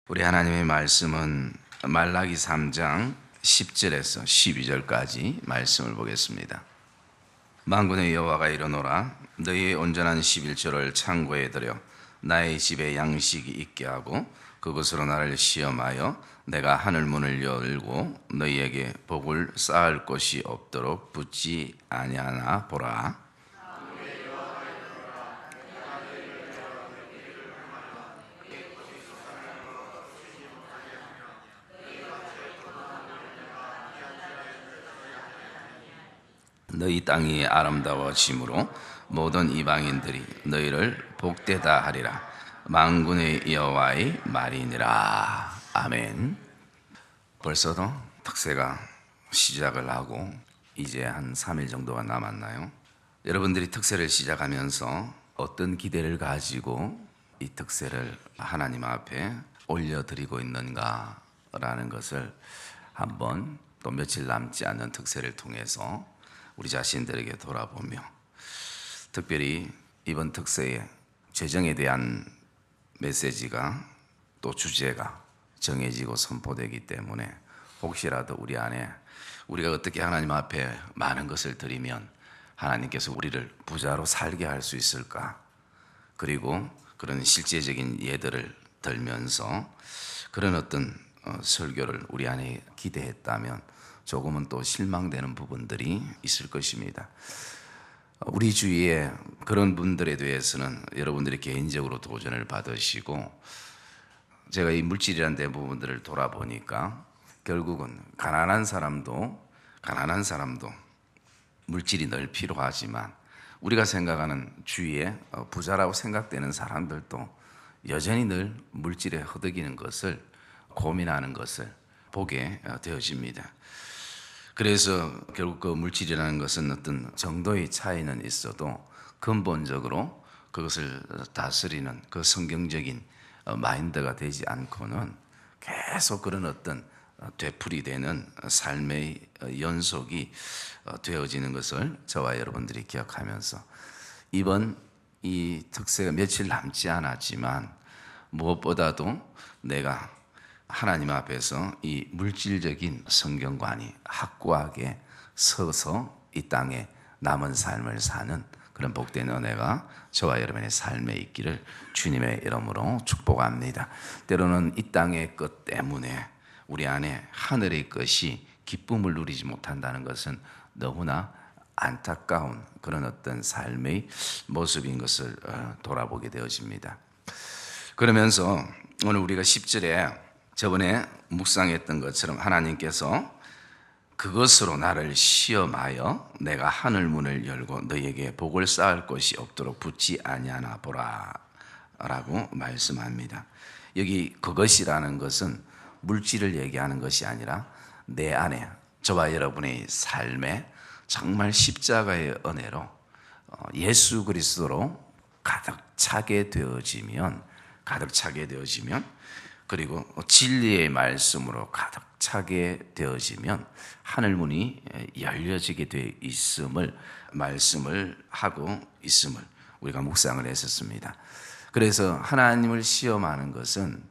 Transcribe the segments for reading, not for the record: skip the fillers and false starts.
우리 하나님의 말씀은 말라기 3장 10절에서 12절까지 말씀을 보겠습니다. 만군의 여호와가 이르노라. 너희의 온전한 11조를 창고에 들여 나의 집에 양식이 있게 하고 그것으로 나를 시험하여 내가 하늘 문을 열고 너희에게 복을 쌓을 곳이 없도록 붙지 아니하나 보라. 너희 땅이 아름다워짐으로 모든 이방인들이 너희를 복되다 하리라. 만군의 여호와의 말이니라. 아멘. 벌써도 특세가 시작을 하고 이제 한 3일 정도가 남았나요? 여러분들이 특세를 시작하면서 어떤 기대를 가지고 이 특세를 하나님 앞에 올려드리고 있는가라는 것을 한번 또 며칠 남지 않는 특세를 통해서 우리 자신들에게 돌아보며, 특별히 이번 특세에 재정에 대한 메시지가 또 주제가 정해지고 선포되기 때문에 혹시라도 우리 안에 우리가 어떻게 하나님 앞에 많은 것을 드리면 하나님께서 우리를 부자로 살게 할 수 있을까, 그리고 그런 실제적인 예들을 들면서 그런 어떤 설교를 우리 안에 기대했다면 조금은 또 실망되는 부분들이 있을 것입니다. 우리 주위에 그런 분들에 대해서는 여러분들이 개인적으로 도전을 받으시고, 제가 이 물질이라는 대부분들을 돌아보니까 결국은 가난한 사람도 물질이 늘 필요하지만 우리가 생각하는 주위에 부자라고 생각되는 사람들도 여전히 늘 물질에 허덕이는 것을 고민하는 것을 보게 되어집니다. 그래서 결국 그 물질이라는 것은 어떤 정도의 차이는 있어도 근본적으로 그것을 다스리는 그 성경적인 마인드가 되지 않고는 계속 그런 어떤 되풀이되는 삶의 연속이 되어지는 것을 저와 여러분들이 기억하면서, 이번 이 특세가 며칠 남지 않았지만 무엇보다도 내가 하나님 앞에서 이 물질적인 성경관이 확고하게 서서 이 땅에 남은 삶을 사는 그런 복된 은혜가 저와 여러분의 삶에 있기를 주님의 이름으로 축복합니다. 때로는 이 땅의 것 때문에 우리 안에 하늘의 것이 기쁨을 누리지 못한다는 것은 너무나 안타까운 그런 어떤 삶의 모습인 것을 돌아보게 되어집니다. 그러면서 오늘 우리가 10절에 저번에 묵상했던 것처럼 하나님께서 그것으로 나를 시험하여 내가 하늘 문을 열고 너희에게 복을 쌓을 것이 없도록 붙지 아니하나 보라 라고 말씀합니다. 여기 그것이라는 것은 물질을 얘기하는 것이 아니라 내 안에 저와 여러분의 삶에 정말 십자가의 은혜로 예수 그리스도로 가득 차게 되어지면, 그리고 진리의 말씀으로 가득 차게 되어지면 하늘문이 열려지게 되어 있음을 말씀을 하고 있음을 우리가 묵상을 했었습니다. 그래서 하나님을 시험하는 것은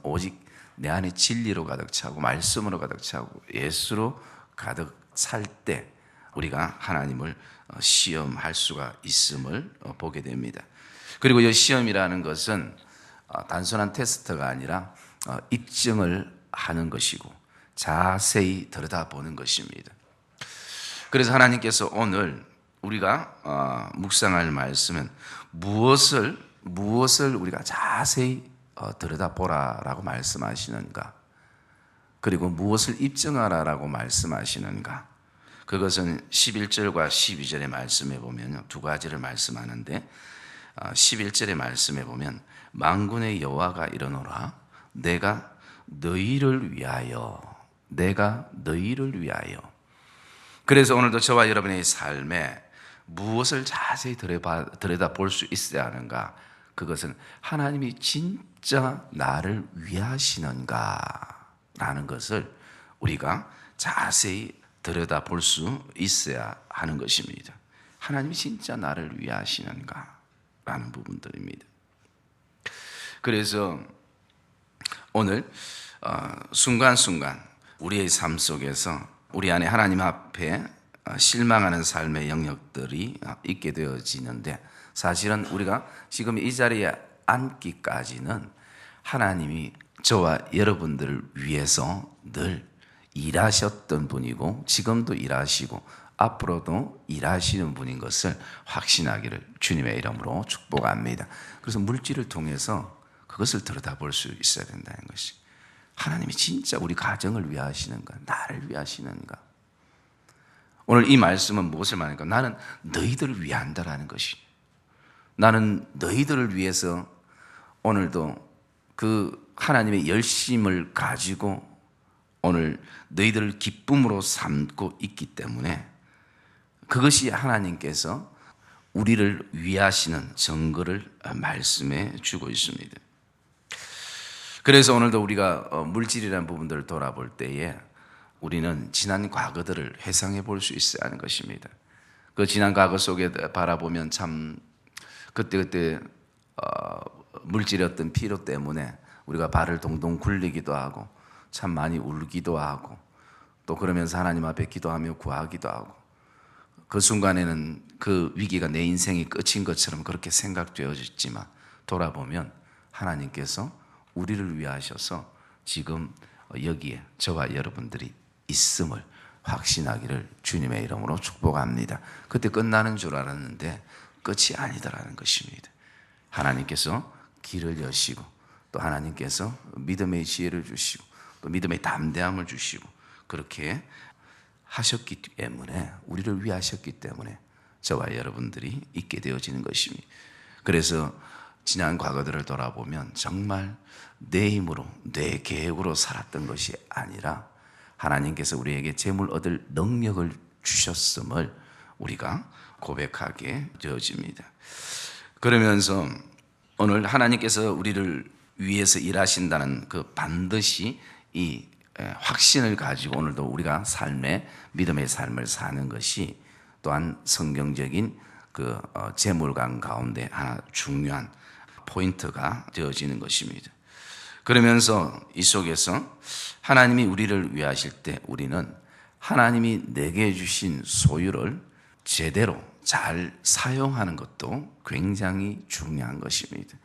오직 내 안에 진리로 가득 차고 말씀으로 가득 차고 예수로 가득 찰 때 우리가 하나님을 시험할 수가 있음을 보게 됩니다. 그리고 이 시험이라는 것은 단순한 테스트가 아니라 입증을 하는 것이고 자세히 들여다보는 것입니다. 그래서 하나님께서 오늘 우리가 묵상할 말씀은 무엇을 우리가 자세히 들여다보라라고 말씀하시는가, 그리고 무엇을 입증하라라고 말씀하시는가. 그것은 11절과 12절의 말씀에 보면 두 가지를 말씀하는데, 11절의 말씀에 보면 만군의 여호와가 이르노라. 내가 너희를 위하여. 그래서 오늘도 저와 여러분의 삶에 무엇을 자세히 들여다볼 수 있어야 하는가, 그것은 하나님이 진짜 나를 위하시는가 라는 것을 우리가 자세히 들여다볼 수 있어야 하는 것입니다. 하나님이 진짜 나를 위하시는가 라는 부분들입니다. 그래서 오늘 순간순간 우리의 삶 속에서 우리 안에 하나님 앞에 실망하는 삶의 영역들이 있게 되어지는데, 사실은 우리가 지금 이 자리에 앉기까지는 하나님이 저와 여러분들을 위해서 늘 일하셨던 분이고, 지금도 일하시고 앞으로도 일하시는 분인 것을 확신하기를 주님의 이름으로 축복합니다. 그래서 물질을 통해서 그것을 들여다볼 수 있어야 된다는 것이, 하나님이 진짜 우리 가정을 위하시는가, 나를 위하시는가. 오늘 이 말씀은 무엇을 말하니까, 나는 너희들을 위한다라는 것이, 나는 너희들을 위해서 오늘도 그 하나님의 열심을 가지고 오늘 너희들을 기쁨으로 삼고 있기 때문에, 그것이 하나님께서 우리를 위하시는 증거를 말씀해 주고 있습니다. 그래서 오늘도 우리가 물질이라는 부분들을 돌아볼 때에 우리는 지난 과거들을 회상해 볼 수 있어야 하는 것입니다. 그 지난 과거 속에 바라보면 참 그때 물질의 어떤 필요 때문에 우리가 발을 동동 굴리기도 하고 참 많이 울기도 하고, 또 그러면서 하나님 앞에 기도하며 구하기도 하고, 그 순간에는 그 위기가 내 인생이 끝인 것처럼 그렇게 생각되어졌지만, 돌아보면 하나님께서 우리를 위하셔서 지금 여기에 저와 여러분들이 있음을 확신하기를 주님의 이름으로 축복합니다. 그때 끝나는 줄 알았는데 끝이 아니더라는 것입니다. 하나님께서 길을 여시고, 또 하나님께서 믿음의 지혜를 주시고, 또 믿음의 담대함을 주시고, 그렇게 하셨기 때문에, 우리를 위하셨기 때문에 저와 여러분들이 있게 되어지는 것입니다. 그래서 지난 과거들을 돌아보면 정말 내 힘으로, 내 계획으로 살았던 것이 아니라 하나님께서 우리에게 재물 얻을 능력을 주셨음을 우리가 고백하게 되어집니다. 그러면서 오늘 하나님께서 우리를 위해서 일하신다는 그 반드시 이 확신을 가지고 오늘도 우리가 믿음의 삶을 사는 것이 또한 성경적인 그 재물관 가운데 하나 중요한 포인트가 되어지는 것입니다. 그러면서 이 속에서 하나님이 우리를 위하실 때 우리는 하나님이 내게 주신 소유를 제대로 잘 사용하는 것도 굉장히 중요한 것입니다.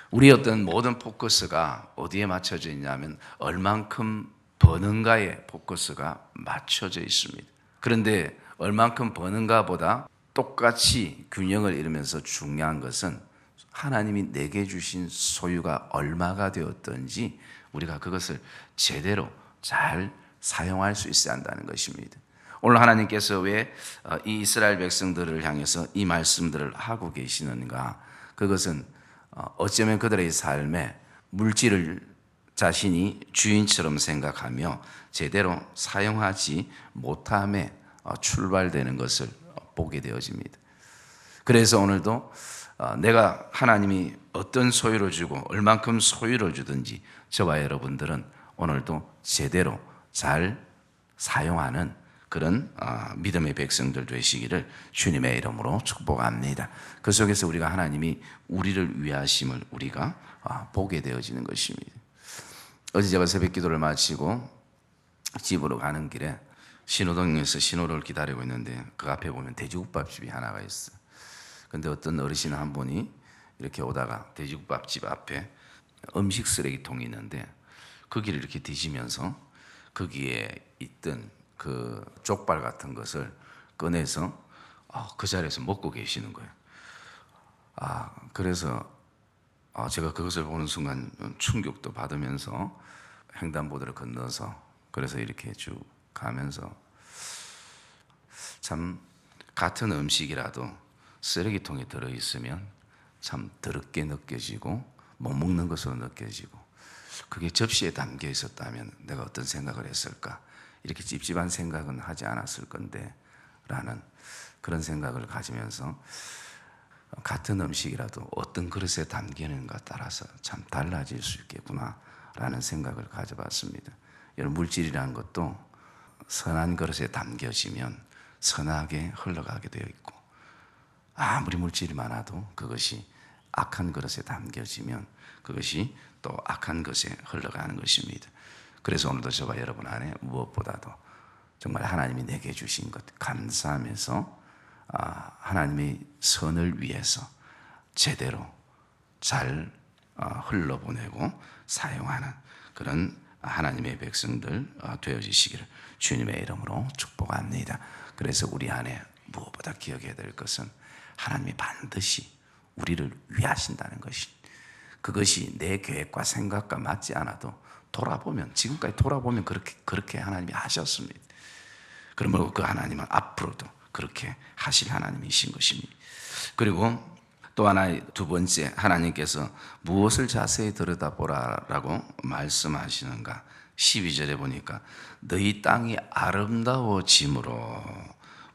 우리 어떤 모든 포커스가 어디에 맞춰져 있냐면 얼만큼 버는가에 포커스가 맞춰져 있습니다. 그런데 얼만큼 버는가보다 똑같이 균형을 이루면서 중요한 것은 하나님이 내게 주신 소유가 얼마가 되었든지 우리가 그것을 제대로 잘 사용할 수 있어야 한다는 것입니다. 오늘 하나님께서 왜 이 이스라엘 백성들을 향해서 이 말씀들을 하고 계시는가? 그것은 어쩌면 그들의 삶에 물질을 자신이 주인처럼 생각하며 제대로 사용하지 못함에 출발되는 것을 보게 되어집니다. 그래서 오늘도 내가 하나님이 어떤 소유를 주고 얼만큼 소유를 주든지 저와 여러분들은 오늘도 제대로 잘 사용하는 그런 믿음의 백성들 되시기를 주님의 이름으로 축복합니다. 그 속에서 우리가 하나님이 우리를 위하심을 우리가 보게 되어지는 것입니다. 어제 제가 새벽 기도를 마치고 집으로 가는 길에 신호등에서 신호를 기다리고 있는데 그 앞에 보면 돼지국밥집이 하나가 있어요. 근데 어떤 어르신 한 분이 이렇게 오다가 돼지국밥집 앞에 음식 쓰레기통이 있는데 거기를 이렇게 뒤지면서 거기에 있던 그 족발 같은 것을 꺼내서 그 자리에서 먹고 계시는 거예요. 그래서 제가 그것을 보는 순간 충격도 받으면서 횡단보도를 건너서 그래서 이렇게 쭉 가면서 참 같은 음식이라도 쓰레기통에 들어있으면 참 더럽게 느껴지고 못 먹는 것으로 느껴지고, 그게 접시에 담겨 있었다면 내가 어떤 생각을 했을까, 이렇게 찝찝한 생각은 하지 않았을 건데 라는 그런 생각을 가지면서 같은 음식이라도 어떤 그릇에 담기는가 따라서 참 달라질 수 있겠구나 라는 생각을 가져봤습니다. 여러분, 물질이라는 것도 선한 그릇에 담겨지면 선하게 흘러가게 되어 있고, 아무리 물질이 많아도 그것이 악한 그릇에 담겨지면 그것이 또 악한 것에 흘러가는 것입니다. 그래서 오늘도 저와 여러분 안에 무엇보다도 정말 하나님이 내게 주신 것 감사하면서 하나님의 선을 위해서 제대로 잘 흘러보내고 사용하는 그런 하나님의 백성들 되어지시기를 주님의 이름으로 축복합니다. 그래서 우리 안에 무엇보다 기억해야 될 것은 하나님이 반드시 우리를 위하신다는 것이, 그것이 내 계획과 생각과 맞지 않아도 돌아보면, 지금까지 돌아보면 그렇게 하나님이 하셨습니다. 그러므로 그 하나님은 앞으로도 그렇게 하실 하나님이신 것입니다. 그리고 또 하나, 두 번째, 하나님께서 무엇을 자세히 들여다보라라고 말씀하시는가? 12절에 보니까 너희 땅이 아름다워짐으로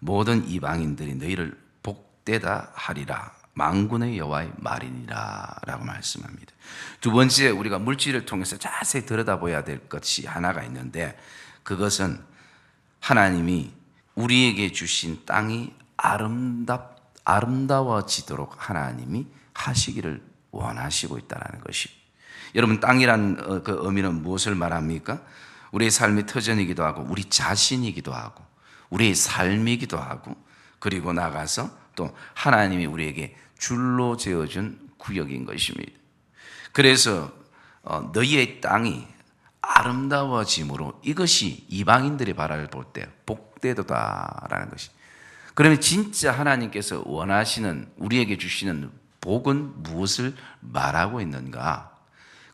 모든 이방인들이 너희를 복되다 하리라. 만군의 여호와의 말이니라 라고 말씀합니다. 두 번째, 우리가 물질을 통해서 자세히 들여다봐야 될 것이 하나가 있는데, 그것은 하나님이 우리에게 주신 땅이 아름다워지도록 하나님이 하시기를 원하시고 있다는 것이. 여러분, 땅이란 그 의미는 무엇을 말합니까? 우리의 삶의 터전이기도 하고, 우리 자신이기도 하고, 우리의 삶이기도 하고, 그리고 나가서 또 하나님이 우리에게 줄로 지어준 구역인 것입니다. 그래서 너희의 땅이 아름다워짐으로, 이것이 이방인들이 바라볼 때 복되도다라는 것이. 그러면 진짜 하나님께서 원하시는, 우리에게 주시는 복은 무엇을 말하고 있는가?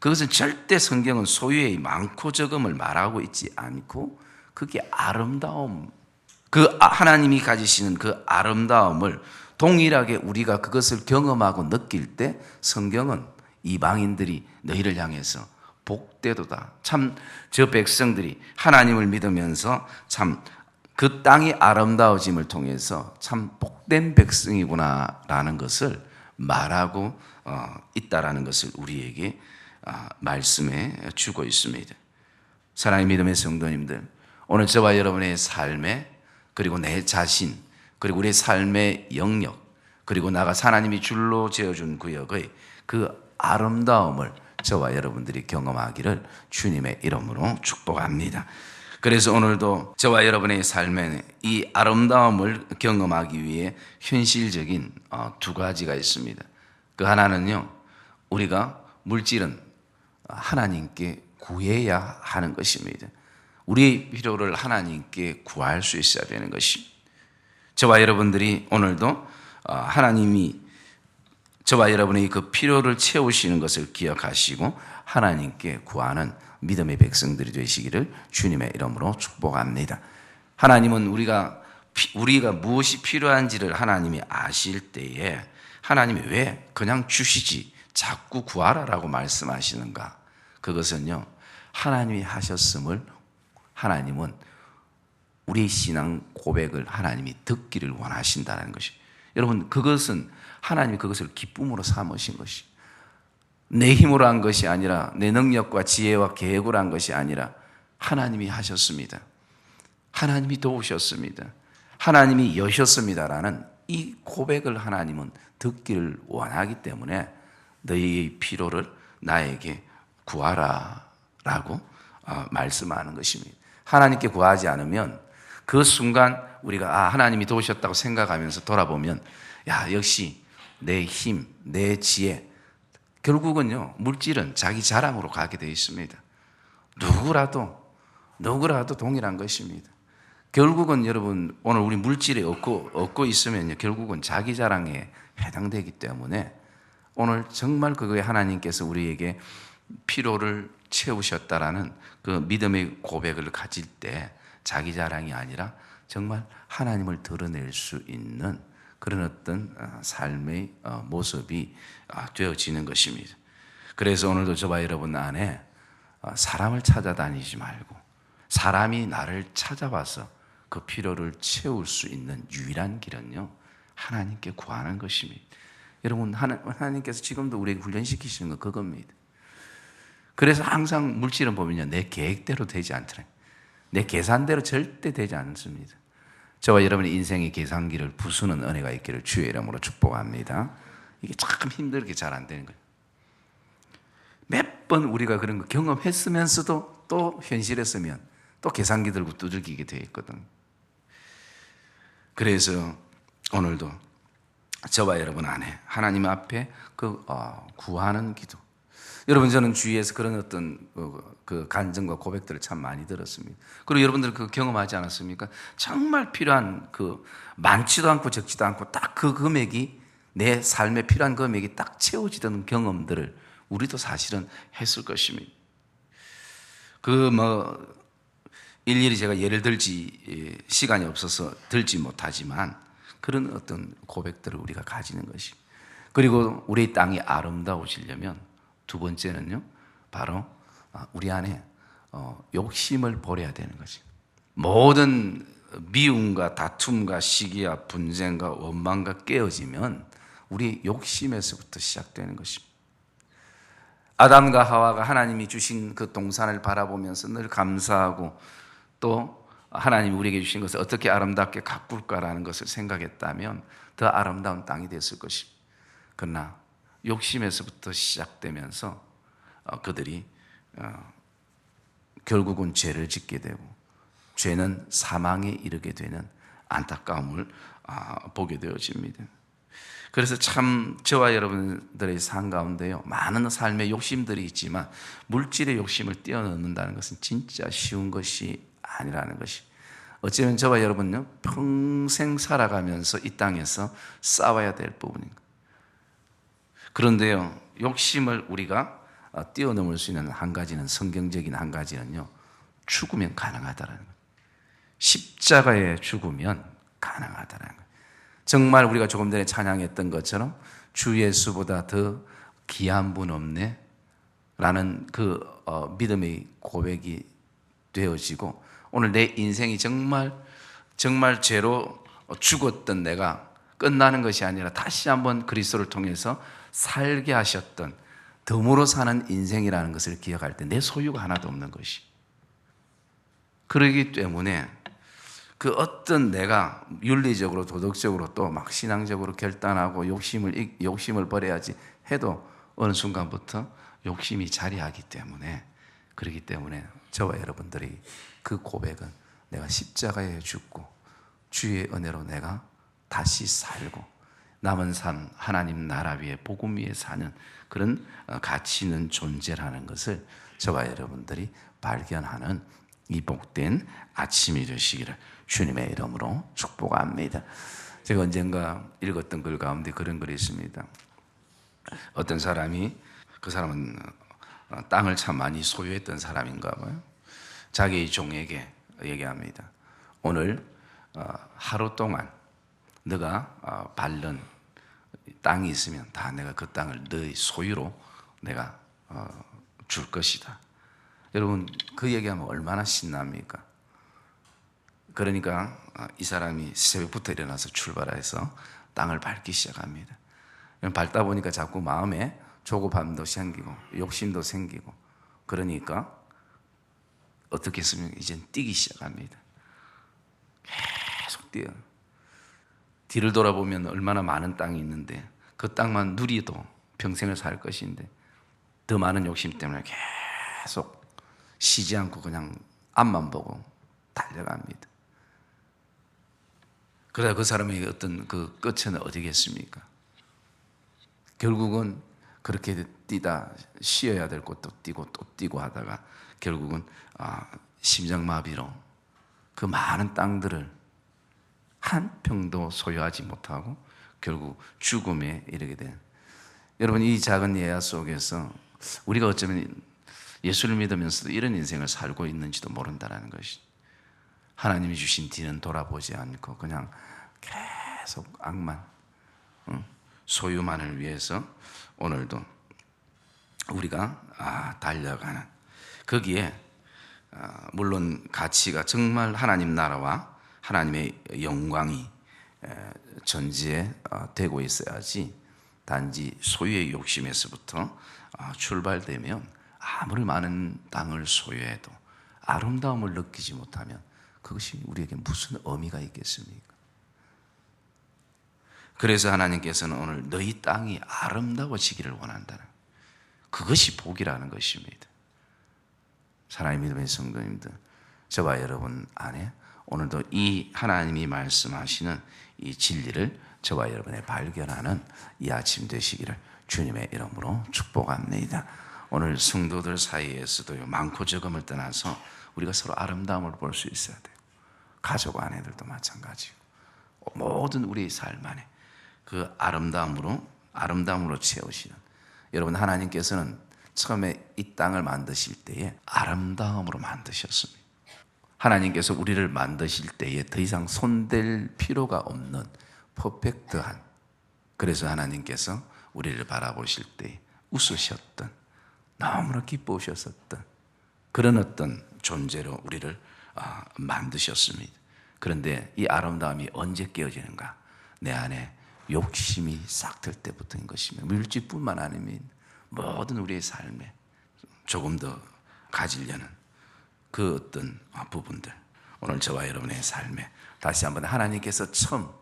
그것은 절대 성경은 소유의 많고 적음을 말하고 있지 않고, 그게 아름다움, 그 하나님이 가지시는 그 아름다움을 동일하게 우리가 그것을 경험하고 느낄 때 성경은 이방인들이 너희를 향해서 복되도다. 참 저 백성들이 하나님을 믿으면서 참 그 땅이 아름다워짐을 통해서 참 복된 백성이구나라는 것을 말하고 있다라는 것을 우리에게 말씀해 주고 있습니다. 사랑의 믿음의 성도님들, 오늘 저와 여러분의 삶에, 그리고 내 자신, 그리고 우리의 삶의 영역, 그리고 나아가 하나님이 줄로 지어준 구역의 그 아름다움을 저와 여러분들이 경험하기를 주님의 이름으로 축복합니다. 그래서 오늘도 저와 여러분의 삶에 이 아름다움을 경험하기 위해 현실적인 두 가지가 있습니다. 그 하나는요, 우리가 물질은 하나님께 구해야 하는 것입니다. 우리의 필요를 하나님께 구할 수 있어야 되는 것입니다. 저와 여러분들이 오늘도 하나님이 저와 여러분의 그 필요를 채우시는 것을 기억하시고 하나님께 구하는 믿음의 백성들이 되시기를 주님의 이름으로 축복합니다. 하나님은 우리가 무엇이 필요한지를 하나님이 아실 때에 하나님이 왜 그냥 주시지 자꾸 구하라라고 말씀하시는가? 그것은요, 하나님이 하셨음을 하나님은 우리의 신앙 고백을 하나님이 듣기를 원하신다는 것이. 여러분, 그것은 하나님이 그것을 기쁨으로 삼으신 것이, 내 힘으로 한 것이 아니라, 내 능력과 지혜와 계획으로 한 것이 아니라 하나님이 하셨습니다. 하나님이 도우셨습니다. 하나님이 여셨습니다라는 이 고백을 하나님은 듣기를 원하기 때문에 너희의 필요를 나에게 구하라라고 말씀하는 것입니다. 하나님께 구하지 않으면 그 순간 우리가 하나님이 도우셨다고 생각하면서 돌아보면, 역시 내 힘, 내 지혜, 결국은요, 물질은 자기 자랑으로 가게 되어 있습니다. 누구라도 동일한 것입니다. 결국은 여러분, 오늘 우리 물질에 얻고 있으면요, 결국은 자기 자랑에 해당되기 때문에 오늘 정말 그거에 하나님께서 우리에게 필요를 채우셨다라는 그 믿음의 고백을 가질 때 자기 자랑이 아니라 정말 하나님을 드러낼 수 있는 그런 어떤 삶의 모습이 되어지는 것입니다. 그래서 오늘도 저와 여러분 안에 사람을 찾아다니지 말고 사람이 나를 찾아와서 그 필요를 채울 수 있는 유일한 길은요, 하나님께 구하는 것입니다. 여러분, 하나님께서 지금도 우리에게 훈련시키시는 건 그겁니다. 그래서 항상 물질은 보면요, 내 계획대로 되지 않더라고요. 내 계산대로 절대 되지 않습니다. 저와 여러분의 인생의 계산기를 부수는 은혜가 있기를 주의 이름으로 축복합니다. 이게 참 힘들게 잘 안 되는 거예요. 몇 번 우리가 그런 거 경험했으면서도 또 현실했으면 또 계산기 들고 두들기게 돼 있거든. 그래서 오늘도 저와 여러분 안에 하나님 앞에 구하는 기도. 여러분, 저는 주위에서 그런 어떤 그 간증과 고백들을 참 많이 들었습니다. 그리고 여러분들 그 경험하지 않았습니까? 정말 필요한 많지도 않고 적지도 않고 딱 그 금액이 내 삶에 필요한 금액이 딱 채워지던 경험들을 우리도 사실은 했을 것입니다. 일일이 제가 예를 들지 시간이 없어서 들지 못하지만 그런 어떤 고백들을 우리가 가지는 것이. 그리고 우리 땅이 아름다워지려면 두 번째는요, 바로 우리 안에 욕심을 버려야 되는 거지. 모든 미움과 다툼과 시기와 분쟁과 원망과 깨어지면 우리 욕심에서부터 시작되는 것입니다. 아담과 하와가 하나님이 주신 그 동산을 바라보면서 늘 감사하고 또 하나님이 우리에게 주신 것을 어떻게 아름답게 가꿀까라는 것을 생각했다면 더 아름다운 땅이 됐을 것입니다. 그러나 욕심에서부터 시작되면서 그들이 결국은 죄를 짓게 되고 죄는 사망에 이르게 되는 안타까움을 보게 되어집니다. 그래서 참 저와 여러분들의 삶 가운데요, 많은 삶의 욕심들이 있지만 물질의 욕심을 뛰어넘는다는 것은 진짜 쉬운 것이 아니라는 것이. 어쩌면 저와 여러분은 평생 살아가면서 이 땅에서 싸워야 될 부분입니다. 그런데요, 욕심을 우리가 뛰어넘을 수 있는 한 가지는, 성경적인 한 가지는요, 죽으면 가능하다라는 거예요. 십자가에 죽으면 가능하다라는 거예요. 정말 우리가 조금 전에 찬양했던 것처럼 주 예수보다 더 귀한 분 없네 라는 그 믿음의 고백이 되어지고, 오늘 내 인생이 정말 죄로 죽었던 내가 끝나는 것이 아니라 다시 한번 그리스도를 통해서 살게 하셨던 덤으로 사는 인생이라는 것을 기억할 때 내 소유가 하나도 없는 것이. 그러기 때문에 그 어떤 내가 윤리적으로 도덕적으로 또 막 신앙적으로 결단하고 욕심을 버려야지 해도 어느 순간부터 욕심이 자리하기 때문에, 그렇기 때문에 저와 여러분들이 그 고백은 내가 십자가에 죽고 주의 은혜로 내가 다시 살고 남은 삶 하나님 나라 위에 복음 위에 사는 그런 가치 있는 존재라는 것을 저와 여러분들이 발견하는 이 복된 아침이 되시기를 주님의 이름으로 축복합니다. 제가 언젠가 읽었던 글 가운데 그런 글이 있습니다. 어떤 사람이, 그 사람은 땅을 참 많이 소유했던 사람인가 봐요. 자기 종에게 얘기합니다. 오늘 하루 동안 너가 밟는 땅이 있으면 다 내가 그 땅을 너의 소유로 내가 줄 것이다. 여러분, 그 얘기하면 얼마나 신납니까? 그러니까 이 사람이 새벽부터 일어나서 출발해서 땅을 밟기 시작합니다. 밟다 보니까 자꾸 마음에 조급함도 생기고 욕심도 생기고, 그러니까 어떻게 했으면 이젠 뛰기 시작합니다. 계속 뛰어요. 뒤를 돌아보면 얼마나 많은 땅이 있는데 그 땅만 누리도 평생을 살 것인데 더 많은 욕심 때문에 계속 쉬지 않고 그냥 앞만 보고 달려갑니다. 그러다 그 사람의 어떤 그 끝은 어디겠습니까? 결국은 그렇게 뛰다 쉬어야 될 곳도 뛰고 또 뛰고 하다가 결국은 심장마비로 그 많은 땅들을 한 평도 소유하지 못하고 결국 죽음에 이르게 된. 여러분, 이 작은 예화 속에서 우리가 어쩌면 예수를 믿으면서도 이런 인생을 살고 있는지도 모른다는 것이. 하나님이 주신 뒤는 돌아보지 않고 그냥 계속 악만, 소유만을 위해서 오늘도 우리가 달려가는, 거기에 물론 가치가 정말 하나님 나라와 하나님의 영광이 전제에 되고 있어야지, 단지 소유의 욕심에서부터 출발되면 아무리 많은 땅을 소유해도 아름다움을 느끼지 못하면 그것이 우리에게 무슨 의미가 있겠습니까? 그래서 하나님께서는 오늘 너희 땅이 아름다워지기를 원한다는, 그것이 복이라는 것입니다. 사랑의 믿음의 성도님들, 저와 여러분 안에 오늘도 이 하나님이 말씀하시는 이 진리를 저와 여러분이 발견하는 이 아침 되시기를 주님의 이름으로 축복합니다. 오늘 성도들 사이에서도 많고 적음을 떠나서 우리가 서로 아름다움을 볼 수 있어야 돼요. 가족 안에들도 마찬가지고 모든 우리의 삶 안에 그 아름다움으로 채우시는, 여러분 하나님께서는 처음에 이 땅을 만드실 때에 아름다움으로 만드셨습니다. 하나님께서 우리를 만드실 때에 더 이상 손댈 필요가 없는 퍼펙트한, 그래서 하나님께서 우리를 바라보실 때 웃으셨던, 너무나 기뻐하셨었던 그런 어떤 존재로 우리를 만드셨습니다. 그런데 이 아름다움이 언제 깨어지는가? 내 안에 욕심이 싹 들 때부터인 것이며, 물질뿐만 아니면 모든 우리의 삶에 조금 더 가지려는 그 어떤 부분들, 오늘 저와 여러분의 삶에 다시 한번 하나님께서 처음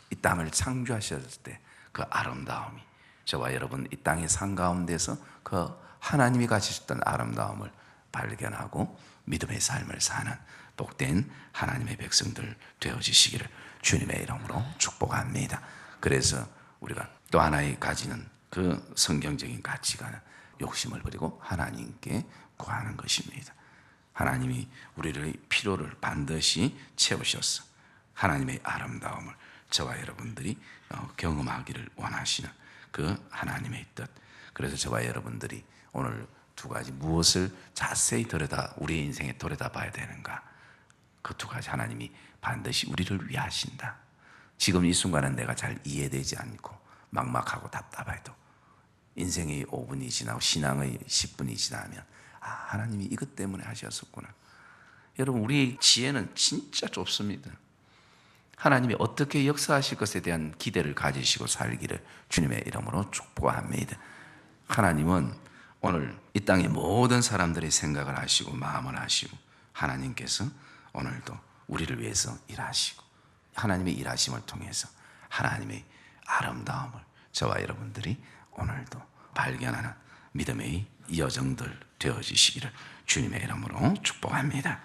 이 땅을 창조하셨을 때 그 아름다움이, 저와 여러분 이 땅의 산 가운데서 그 하나님이 가지셨던 아름다움을 발견하고 믿음의 삶을 사는 복된 하나님의 백성들 되어지시기를 주님의 이름으로 축복합니다. 그래서 우리가 또 하나의 가지는 그 성경적인 가치관은 욕심을 버리고 하나님께 구하는 것입니다. 하나님이 우리의 필요를 반드시 채우셔서 하나님의 아름다움을 저와 여러분들이 경험하기를 원하시는 그 하나님의 뜻. 그래서 저와 여러분들이 오늘 두 가지, 무엇을 자세히 우리의 인생에 들여다봐야 되는가? 그 두 가지 하나님이 반드시 우리를 위하신다. 지금 이 순간은 내가 잘 이해되지 않고 막막하고 답답해도 인생의 5분이 지나고 신앙의 10분이 지나면 하나님이 이것 때문에 하셨었구나. 여러분, 우리 지혜는 진짜 좁습니다. 하나님이 어떻게 역사하실 것에 대한 기대를 가지시고 살기를 주님의 이름으로 축복합니다. 하나님은 오늘 이 땅의 모든 사람들의 생각을 하시고 마음을 하시고, 하나님께서 오늘도 우리를 위해서 일하시고, 하나님의 일하심을 통해서 하나님의 아름다움을 저와 여러분들이 오늘도 발견하는 믿음의 여정들 되어지시기를 주님의 이름으로 축복합니다.